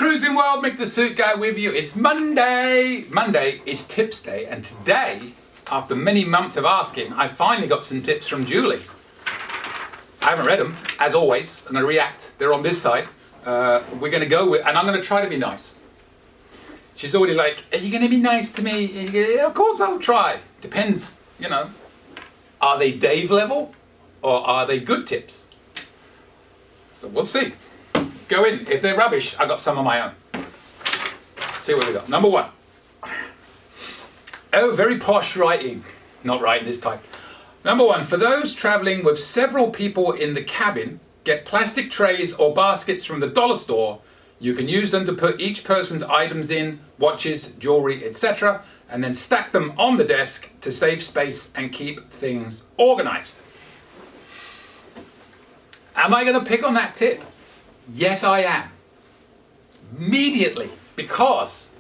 cruising world, Mick the Suit Guy with you. It's Monday. Monday is tips day, and today, after many months of asking, I finally got some tips from Julie. I haven't read them, as always. I'm going to react. They're on this side. We're going to go with, and I'm going to try to be nice. She's already like, are you going to be nice to me? Yeah, of course I'll try. Depends, you know. Are they Dave level, or are they good tips? So we'll see. Let's go in. If they're rubbish, I got some of my own. Let's see what we got. Number one. Oh, very posh writing. Not writing this type. Number one, for those traveling with several people in the cabin, get plastic trays or baskets from the dollar store. You can use them to put each person's items in, watches, jewelry, etc., and then stack them on the desk to save space and keep things organized. Am I going to pick on that tip? Yes, I am. Immediately, because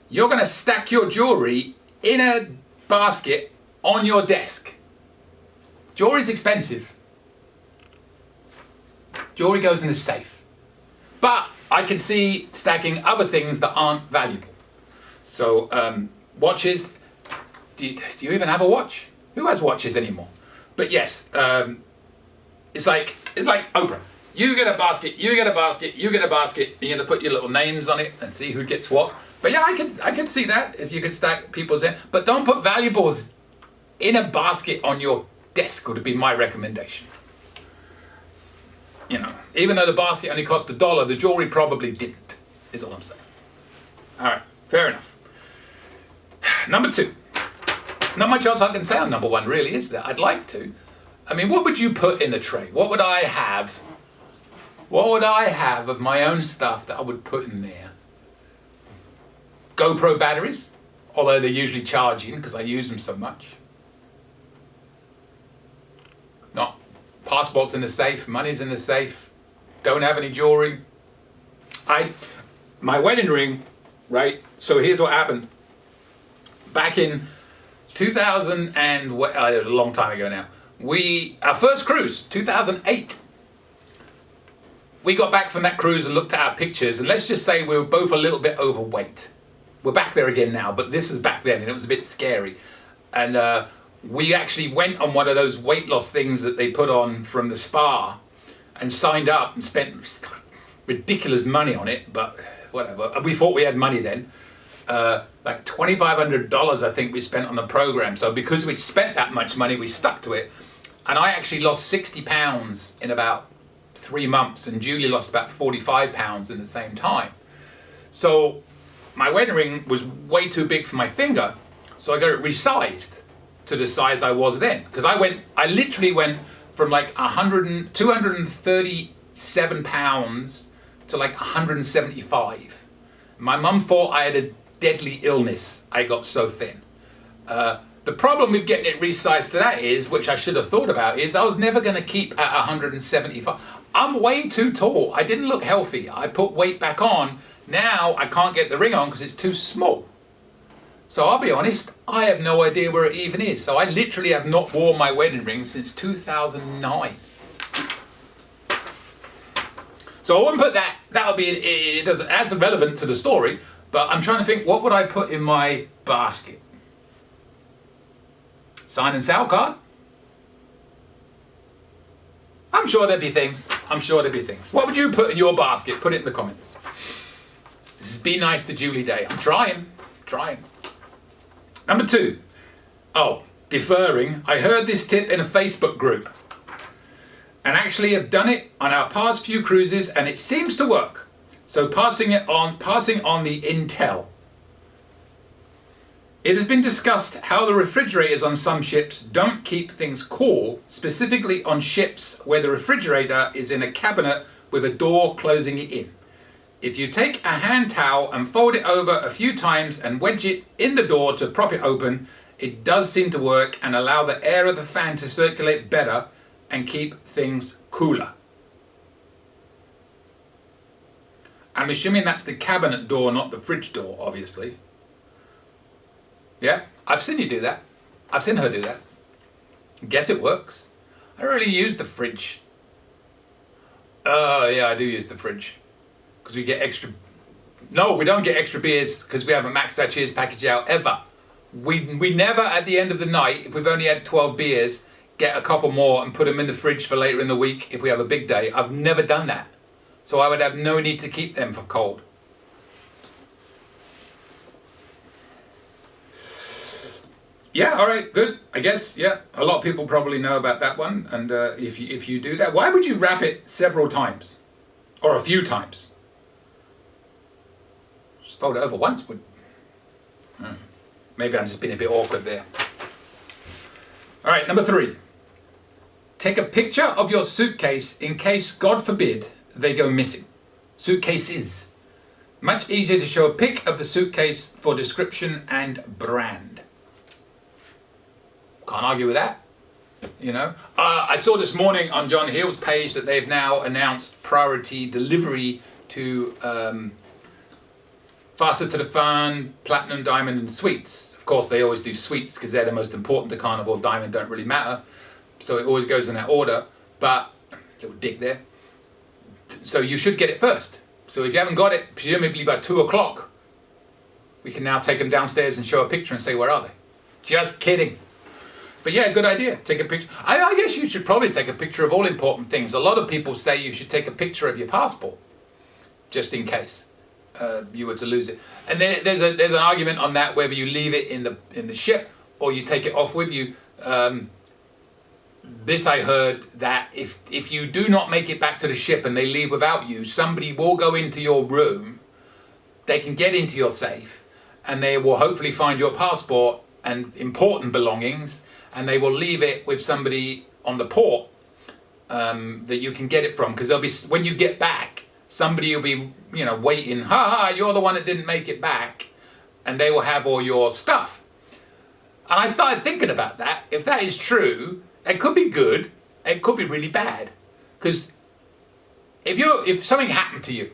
you're going to stack your jewelry in a basket on your desk. Jewelry's expensive. Jewelry goes in the safe. But I can see stacking other things that aren't valuable. So, watches. Do you even have a watch? Who has watches anymore? But yes, it's like Oprah. You get a basket, you get a basket, you get a basket. You're gonna put your little names on it and see who gets what. But yeah, I can see that if you could stack people's in. But don't put valuables in a basket on your desk, would be my recommendation. You know, even though the basket only cost $1, the jewelry probably didn't, is all I'm saying. All right, fair enough. Number two. Not much else I can say on number one, really, is there? I'd like to. I mean, what would you put in the tray? What would I have? What would I have of my own stuff that I would put in there? GoPro batteries, although they're usually charging because I use them so much. Not passports in the safe, money's in the safe. Don't have any jewelry. My wedding ring, right? So here's what happened. Back in 2000 and a long time ago now. Our first cruise, 2008. We got back from that cruise and looked at our pictures, and let's just say we were both a little bit overweight. We're back there again now, but this was back then, and it was a bit scary. And we actually went on one of those weight loss things that they put on from the spa, and signed up and spent ridiculous money on it, but whatever. We thought we had money then. Like $2,500 I think we spent on the program. So because we'd spent that much money, we stuck to it. And I actually lost 60 pounds in about 3 months, and Julie lost about 45 pounds in the same time. So my wedding ring was way too big for my finger, so I got it resized to the size I was then. Because I literally went from like 237 pounds to like 175. My mum thought I had a deadly illness. I got so thin. The problem with getting it resized to that is, which I should have thought about, is I was never going to keep at 175. I'm way too tall. I didn't look healthy. I put weight back on. Now I can't get the ring on because it's too small. So I'll be honest, I have no idea where it even is. So I literally have not worn my wedding ring since 2009. So I wouldn't put that. That would be, it doesn't, as relevant to the story. But I'm trying to think, what would I put in my basket? Sign and sale card? I'm sure there'd be things. What would you put in your basket? Put it in the comments. This is Be Nice to Julie Day. I'm trying. Number two. Oh, deferring. I heard this tip in a Facebook group. And actually have done it on our past few cruises, and it seems to work. So passing on the intel. It has been discussed how the refrigerators on some ships don't keep things cool, specifically on ships where the refrigerator is in a cabinet with a door closing it in. If you take a hand towel and fold it over a few times and wedge it in the door to prop it open, it does seem to work and allow the air of the fan to circulate better and keep things cooler. I'm assuming that's the cabinet door, not the fridge door, obviously. Yeah, I've seen you do that. I've seen her do that. Guess it works. I don't really use the fridge. Oh, yeah, I do use the fridge. Because we get extra No, we don't get extra beers because we haven't maxed our cheers package out ever. We never, at the end of the night, if we've only had 12 beers, get a couple more and put them in the fridge for later in the week if we have a big day. I've never done that. So I would have no need to keep them for cold. Yeah, all right, good. I guess, yeah. A lot of people probably know about that one. And if you do that, why would you wrap it several times? Or a few times? Just fold it over once would... Maybe I'm just being a bit awkward there. All right, number 3. Take a picture of your suitcase in case, God forbid, they go missing. Suitcases. Much easier to show a pic of the suitcase for description and brand. Can't argue with that. You know, I saw this morning on John Hill's page that they've now announced priority delivery to Faster to the Fun, Platinum, Diamond and Sweets. Of course, they always do Sweets because they're the most important to Carnival. Diamond don't really matter. So it always goes in that order. But, little dig there. So you should get it first. So if you haven't got it, presumably by 2 o'clock, we can now take them downstairs and show a picture and say, where are they? Just kidding. But yeah, good idea. Take a picture. I guess you should probably take a picture of all important things. A lot of people say you should take a picture of your passport, just in case you were to lose it. And there's an argument on that, whether you leave it in the ship or you take it off with you. This I heard that if you do not make it back to the ship and they leave without you, somebody will go into your room. They can get into your safe, and they will hopefully find your passport and important belongings. And they will leave it with somebody on the port that you can get it from, because they'll be, when you get back, somebody will be, you know, waiting. You're the one that didn't make it back, and they will have all your stuff. And I started thinking about that. If that is true, it could be good. It could be really bad, because if something happened to you,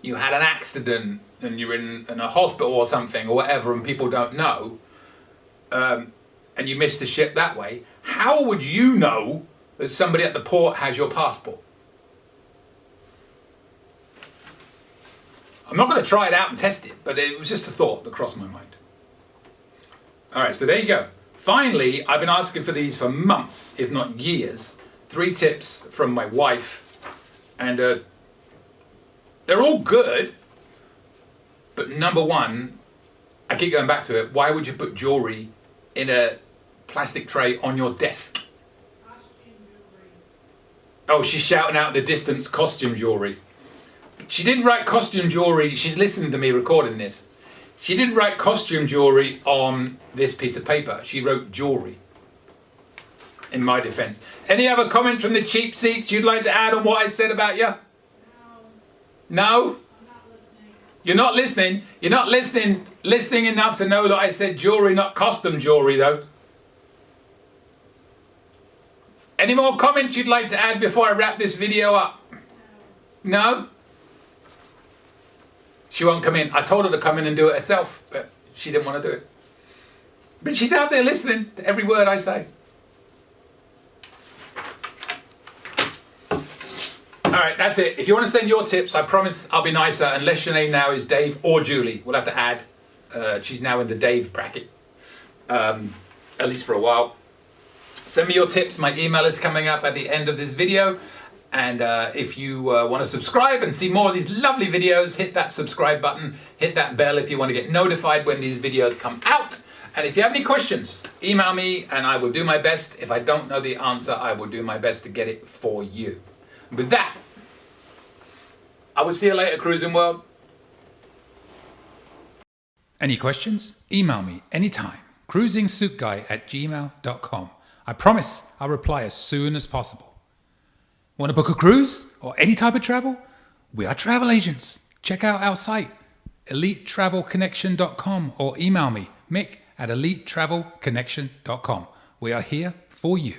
you had an accident and you're in a hospital or something or whatever, and people don't know. And you missed the ship that way, how would you know that somebody at the port has your passport? I'm not going to try it out and test it, but it was just a thought that crossed my mind. All right, so there you go. Finally, I've been asking for these for months, if not years. 3 tips from my wife, and they're all good, but number 1, I keep going back to it, why would you put jewelry in a plastic tray on your desk? Oh, she's shouting out in the distance, costume jewelry. She didn't write costume jewelry. She's listening to me recording this. She didn't write costume jewelry on this piece of paper. She wrote jewelry, in my defense. Any other comments from the cheap seats you'd like to add on what I said about you? No? I'm not listening. You're not listening? You're not listening enough to know that I said jewelry, not costume jewelry, though. Any more comments you'd like to add before I wrap this video up? No? She won't come in. I told her to come in and do it herself, but she didn't want to do it. But she's out there listening to every word I say. All right, that's it. If you want to send your tips, I promise I'll be nicer, unless your name now is Dave or Julie. We'll have to add. She's now in the Dave bracket, at least for a while. Send me your tips. My email is coming up at the end of this video. And if you want to subscribe and see more of these lovely videos, hit that subscribe button, hit that bell if you want to get notified when these videos come out. And if you have any questions, email me and I will do my best. If I don't know the answer, I will do my best to get it for you. With that, I will see you later, Cruising World. Any questions? Email me anytime. cruisingsuitguy@gmail.com. I promise I'll reply as soon as possible. Want to book a cruise or any type of travel? We are travel agents. Check out our site, elitetravelconnection.com, or email me, Mick, at elitetravelconnection.com. We are here for you.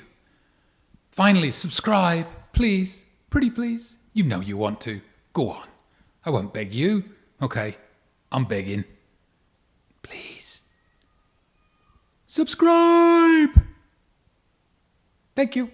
Finally, subscribe, please. Pretty please. You know you want to. Go on. I won't beg you. Okay, I'm begging. Please. Subscribe. Thank you.